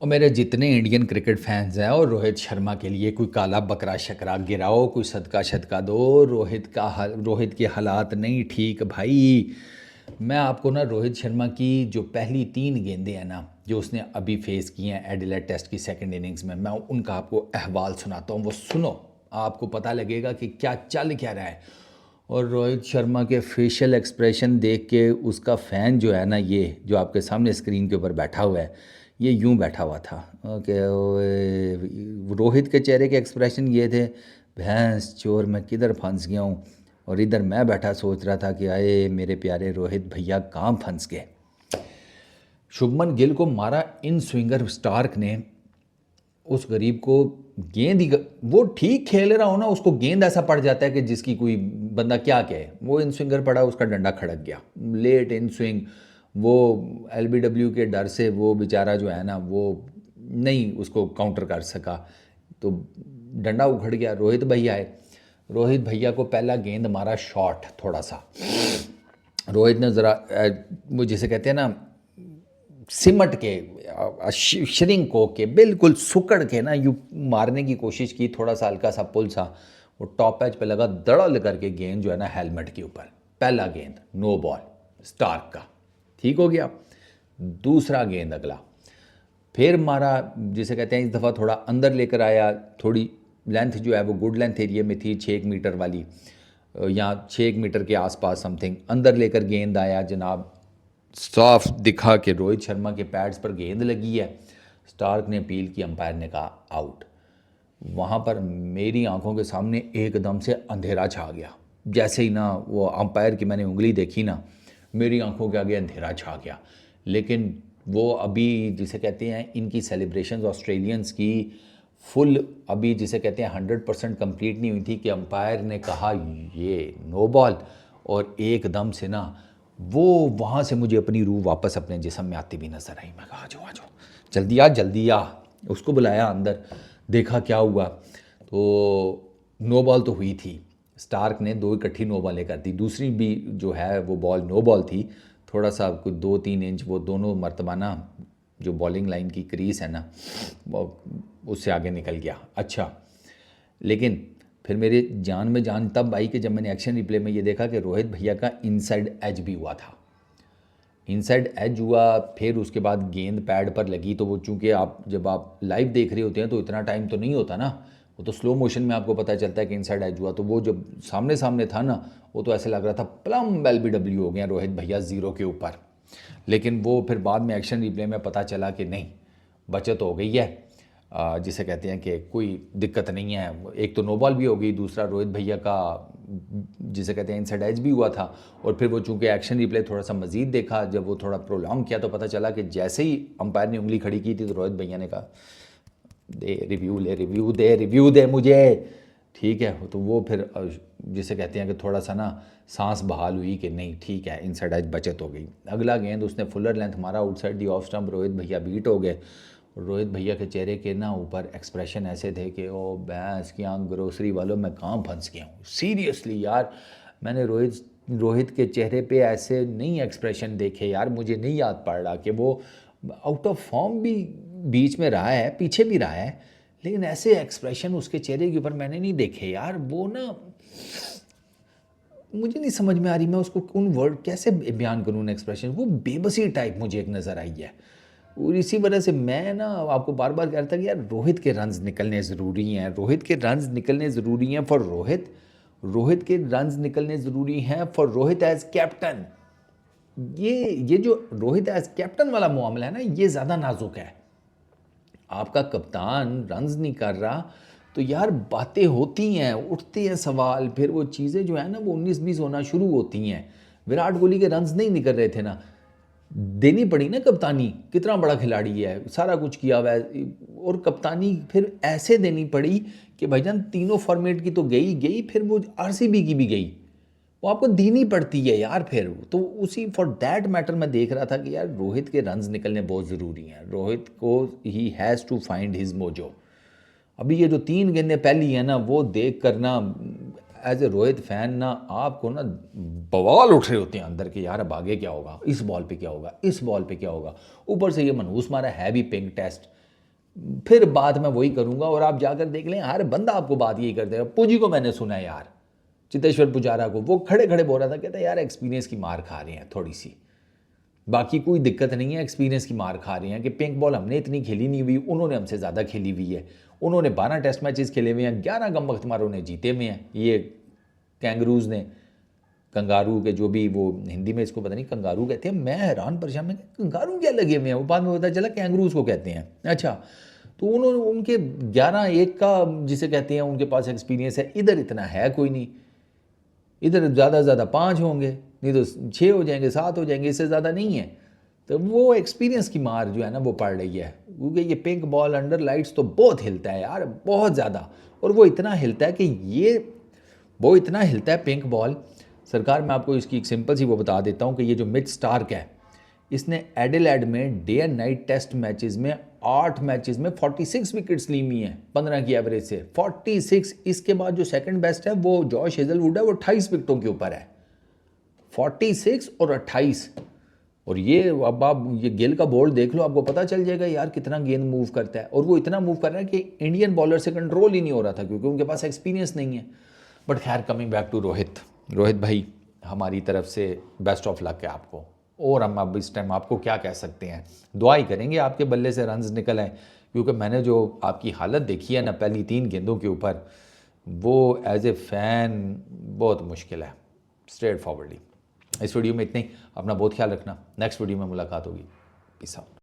और मेरे जितने इंडियन क्रिकेट फैंस हैं और रोहित शर्मा के लिए कोई काला बकरा शकरा गिराओ, कोई सदका शदका दो। रोहित के हालात नहीं ठीक भाई। मैं आपको ना रोहित शर्मा की जो पहली 3 गेंदें हैं ना, जो उसने अभी फेस की हैं एडिलेड टेस्ट की सेकंड इनिंग्स में, मैं उनका आपको अहवाल सुनाता हूँ। वो सुनो, आपको पता लगेगा कि क्या चल क्या रहा है। और रोहित शर्मा के फेशियल एक्सप्रेशन देख के उसका फ़ैन जो है ना, ये जो आपके सामने स्क्रीन के ऊपर बैठा हुआ है, ये यूं बैठा हुआ था। ओके, रोहित के चेहरे के एक्सप्रेशन ये थे, भैंस चोर मैं किधर फंस गया हूँ। और इधर मैं बैठा सोच रहा था कि आए मेरे प्यारे रोहित भैया कहाँ फंस गए। शुभमन गिल को मारा इन स्विंगर स्टार्क ने। उस गरीब को गेंद ही, वो ठीक खेल रहा हो ना, उसको गेंद ऐसा पड़ जाता है कि जिसकी कोई बंदा क्या कहे। वो इन स्विंगर पड़ा, उसका डंडा खड़क गया, लेट इन स्विंग। वो एलबीडब्ल्यू के डर से वो बेचारा जो है ना, वो नहीं उसको काउंटर कर सका, तो डंडा उखड़ गया। रोहित भैया आए, रोहित भैया को पहला गेंद मारा शॉर्ट थोड़ा सा। रोहित ने ज़रा वो जिसे कहते हैं ना, सिमट के श्रिंक होके बिल्कुल सुकड़ के ना यू मारने की कोशिश की। थोड़ा सा हल्का सा पुल सा, वो टॉप एज पे लगा, दड़ल करके गेंद जो है ना हेलमेट के ऊपर। पहला गेंद नो बॉल स्टार्क का, ठीक हो गया। दूसरा गेंद अगला फिर मारा, जिसे कहते हैं इस दफ़ा थोड़ा अंदर लेकर आया। थोड़ी लेंथ जो है वो गुड लेंथ एरिया में थी, 6 मीटर वाली, या 6 मीटर के आसपास समथिंग अंदर लेकर गेंद आया जनाब। साफ दिखा कि रोहित शर्मा के पैड्स पर गेंद लगी है। स्टार्क ने अपील की, अंपायर ने कहा आउट। वहाँ पर मेरी आंखों के सामने एकदम से अंधेरा छा गया। जैसे ही ना वो अंपायर की मैंने उंगली देखी ना, मेरी आंखों के आगे अंधेरा छा गया। लेकिन वो अभी जिसे कहते हैं इनकी सेलिब्रेशंस ऑस्ट्रेलियंस की फुल अभी जिसे कहते हैं 100% कंप्लीट नहीं हुई थी कि अंपायर ने कहा ये नो बॉल। और एकदम से ना वो वहाँ से मुझे अपनी रूह वापस अपने जिस्म में आती भी नजर आई। मैं कहा आ जाओ जल्दी आ जल्दी आ। उसको बुलाया अंदर, देखा क्या हुआ, तो नो बॉल तो हुई थी। स्टार्क ने 2 इकट्ठी नो बॉलें कर दी, दूसरी भी जो है वो बॉल नो बॉल थी। थोड़ा सा कुछ 2-3 इंच वो दोनों मरतबाना जो बॉलिंग लाइन की क्रीज है ना, वो उससे आगे निकल गया। अच्छा, लेकिन फिर मेरे जान में जान तब आई कि जब मैंने एक्शन रिप्ले में ये देखा कि रोहित भैया का इनसाइड एज भी हुआ था। इनसाइड एज हुआ, फिर उसके बाद गेंद पैड पर लगी, तो वो चूंकि आप जब आप लाइव देख रहे होते हैं तो इतना टाइम तो नहीं होता ना, वो तो स्लो मोशन में आपको पता चलता है कि इनसाइड एज हुआ। तो वो जब सामने सामने था ना, वो तो ऐसे लग रहा था प्लम एलबीडब्ल्यू हो गया रोहित भैया ज़ीरो के ऊपर। लेकिन वो फिर बाद में एक्शन रिप्ले में पता चला कि नहीं, बचत हो गई है। जिसे कहते हैं कि कोई दिक्कत नहीं है। एक तो नो बॉल भी हो गई, दूसरा रोहित भैया का जिसे कहते हैं इनसाइड एज भी हुआ था। और फिर वो चूंकि एक्शन रिप्ले थोड़ा सा मजीद देखा, जब वो थोड़ा प्रोलॉन्ग किया तो पता चला कि जैसे ही अंपायर ने उंगली खड़ी की थी तो रोहित भैया ने कहा दे रिव्यू, ले रिव्यू दे मुझे। ठीक है, तो वो फिर जिसे कहते हैं कि थोड़ा सा ना सांस बहाल हुई कि नहीं ठीक है, इनसाइड एज बचत हो गई। अगला गेंद उसने फुलर लेंथ मारा outside the off stump, Rohit भैया बीट हो गए। रोहित भैया के चेहरे के ना ऊपर एक्सप्रेशन ऐसे थे कि ओ भैंस की आंख ग्रोसरी वालों, मैं कहाँ फंस गया हूँ। सीरियसली यार, मैंने रोहित के चेहरे पे ऐसे नहीं एक्सप्रेशन देखे यार। मुझे नहीं याद पड़ रहा कि वो आउट ऑफ फॉर्म भी बीच में रहा है, पीछे भी रहा है, लेकिन ऐसे एक्सप्रेशन उसके चेहरे के ऊपर मैंने नहीं देखे यार। वो ना मुझे नहीं समझ में आ रही, मैं उसको उन वर्ड कैसे बयान करूँ उन एक्सप्रेशन। वो बेबसी टाइप मुझे एक नज़र आई है। और इसी वजह से मैं ना आपको बार बार कह रहा था कि यार रोहित के रन्स निकलने ज़रूरी हैं, रोहित के रन्स निकलने ज़रूरी हैं फॉर रोहित, रोहित के रन्स निकलने ज़रूरी हैं फॉर रोहित एज कैप्टन। ये जो रोहित एज कैप्टन वाला मामला है ना, ये ज़्यादा नाजुक है। आपका कप्तान रन्स नहीं कर रहा तो यार बातें होती हैं, उठते हैं सवाल, फिर वो चीज़ें जो है ना वो 19-20 होना शुरू होती हैं। विराट कोहली के रन्स नहीं निकल रहे थे ना, देनी पड़ी ना कप्तानी। कितना बड़ा खिलाड़ी है, सारा कुछ किया हुआ है, और कप्तानी फिर ऐसे देनी पड़ी कि भाईजान तीनों फॉर्मेट की तो गई गई, फिर वो आरसीबी की भी गई, वो आपको देनी पड़ती है यार। फिर तो उसी फॉर दैट मैटर मैं देख रहा था कि यार रोहित के रन्स निकलने बहुत ज़रूरी हैं। रोहित को ही has to find his mojo. अभी ये जो 3 गेंदें पहली है ना, वो देख कर ना एज ए रोहित फैन ना आपको ना बवाल उठ रहे होते हैं अंदर के, यार अब आगे क्या होगा, इस बॉल पे क्या होगा, इस बॉल पे क्या होगा। ऊपर से ये मनहूस मारा है भी पिंक टेस्ट, फिर बात मैं वही करूँगा और आप जाकर देख लें, हर बंदा आपको बात यही कर देगा। पूजी को मैंने सुना है यार, चितेश्वर पुजारा को, वो खड़े खड़े बोल रहा था, कहता यार एक्सपीरियंस की मार खा रहे हैं थोड़ी सी, बाकी कोई दिक्कत नहीं है, एक्सपीरियंस की मार खा रहे हैं कि पिंक बॉल हमने इतनी खेली नहीं हुई, उन्होंने हमसे ज़्यादा खेली हुई है। उन्होंने 12 टेस्ट मैचेस खेले हुए हैं, 11 गम वक्त मारों ने जीते हुए हैं, ये कैंगरूज ने, कंगारू के जो भी वो हिंदी में इसको पता नहीं कंगारू कहते हैं, मैं हैरान परेशान में कंगारू क्या लगे हुए हैं, वो बाद में पता चला कैंगरूज को कहते हैं। अच्छा, तो उन्होंने उनके 11-1 का जिसे कहते हैं उनके पास एक्सपीरियंस है, इधर इतना है कोई नहीं, इधर ज़्यादा से ज़्यादा 5 होंगे, नहीं तो 6 हो जाएंगे, 7 हो जाएंगे, इससे ज़्यादा नहीं है। तो वो एक्सपीरियंस की मार जो है ना वो पड़ रही है, क्योंकि ये पिंक बॉल अंडर लाइट्स तो बहुत हिलता है यार, बहुत ज़्यादा। और वो इतना हिलता है कि वो इतना हिलता है पिंक बॉल। सरकार, मैं आपको इसकी एक सिंपल सी वो बता देता हूँ कि ये जो मिच स्टार्क है, इसने एडिलेड में day and night test matches में 8 मैचेस में 46 विकेट्स ली हुई हैं 15 की एवरेज से, 46। इसके बाद जो सेकंड बेस्ट है वो जॉश हेजलवुड है, वो 28 विकेटों के ऊपर है, 46 और 28। और ये अब आप ये गिल का बॉल देख लो, आपको पता चल जाएगा यार कितना गेंद मूव करता है। और वो इतना मूव कर रहा है कि इंडियन बॉलर से कंट्रोल ही नहीं हो रहा था, क्योंकि उनके पास एक्सपीरियंस नहीं है। बट खैर, कमिंग बैक टू रोहित भाई, हमारी तरफ से बेस्ट ऑफ लक है आपको। और हम अब इस टाइम आपको क्या कह सकते हैं, दुआ ही करेंगे आपके बल्ले से रन्स निकल आए, क्योंकि मैंने जो आपकी हालत देखी है ना पहली 3 गेंदों के ऊपर, वो एज ए फ़ैन बहुत मुश्किल है, स्ट्रेट फॉरवर्डली। इस वीडियो में इतना ही, अपना बहुत ख्याल रखना, नेक्स्ट वीडियो में मुलाकात होगी, पीस आउट।